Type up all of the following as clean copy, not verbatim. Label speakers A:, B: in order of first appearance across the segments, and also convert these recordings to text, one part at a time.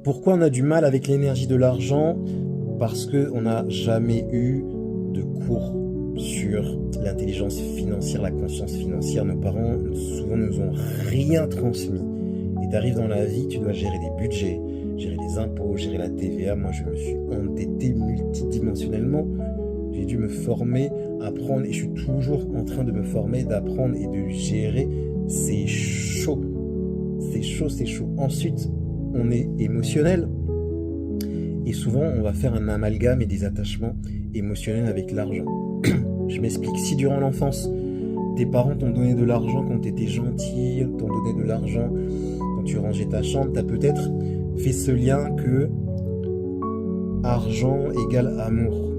A: Pourquoi on a du mal avec l'énergie de l'argent? Parce qu'on n'a jamais eu de cours sur l'intelligence financière, la conscience financière. Nos parents, souvent, nous ont rien transmis. Et tu arrives dans la vie, tu dois gérer des budgets, gérer les impôts, gérer la TVA. Moi, je me suis endetté multidimensionnellement. J'ai dû me former, apprendre, et je suis toujours en train de me former, d'apprendre et de gérer. C'est chaud. C'est chaud, c'est chaud. Ensuite, on est émotionnel. Et souvent, on va faire un amalgame et des attachements émotionnels avec l'argent. Je m'explique. Si durant l'enfance, tes parents t'ont donné de l'argent quand tu étais gentil, t'ont donné de l'argent quand tu rangeais ta chambre, tu as peut-être fait ce lien que argent égale amour.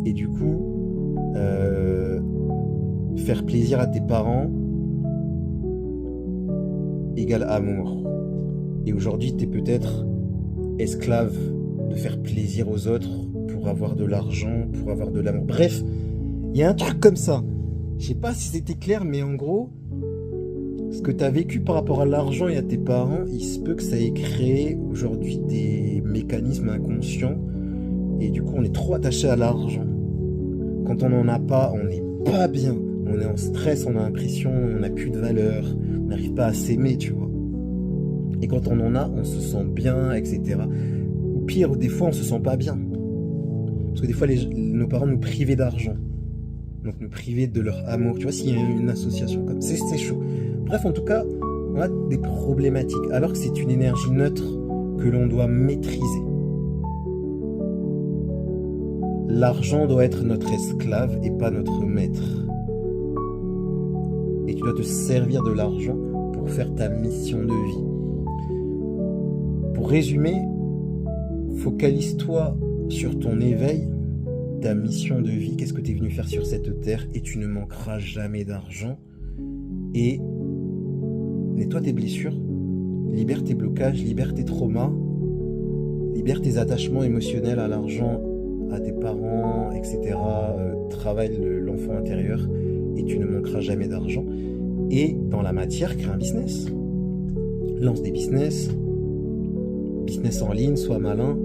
A: Et du coup, faire plaisir à tes parents égale amour. Et aujourd'hui, tu es peut-être esclave de faire plaisir aux autres pour avoir de l'argent, pour avoir de l'amour. Bref, il y a un truc comme ça. Je sais pas si c'était clair, mais en gros, ce que tu as vécu par rapport à l'argent et à tes parents, il se peut que ça ait créé aujourd'hui des mécanismes inconscients. Et du coup, on est trop attaché à l'argent. Quand on n'en a pas, on n'est pas bien. On est en stress, on a l'impression, on n'a plus de valeur, on n'arrive pas à s'aimer, tu vois. Et quand on en a, on se sent bien, etc. Ou pire, des fois, on se sent pas bien. Parce que des fois, nos parents nous privaient d'argent. Donc nous privaient de leur amour. Tu vois, s'il y a une association comme ça, c'est chaud. Bref, en tout cas, on a des problématiques. Alors que c'est une énergie neutre que l'on doit maîtriser. L'argent doit être notre esclave et pas notre maître. Et tu dois te servir de l'argent pour faire ta mission de vie. Pour résumer, focalise-toi sur ton éveil, ta mission de vie, qu'est-ce que tu es venu faire sur cette terre, et tu ne manqueras jamais d'argent. Et nettoie tes blessures, libère tes blocages, libère tes traumas, libère tes attachements émotionnels à l'argent, à tes parents, etc. Travaille l'enfant intérieur et tu ne manqueras jamais d'argent. Et dans la matière, crée un business. Lance des business en ligne, sois malin.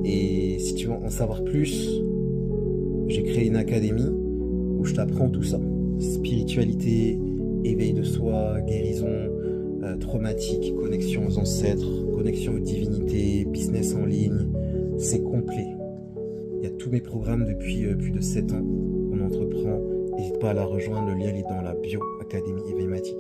A: Et si tu veux en savoir plus, j'ai créé une académie où je t'apprends tout ça. Spiritualité, éveil de soi, guérison, traumatique, connexion aux ancêtres, connexion aux divinités, business en ligne. C'est complet. Il y a tous mes programmes depuis plus de 7 ans qu'on entreprend. N'hésite pas à la rejoindre, le lien est dans la bio Académie Éveil Matique.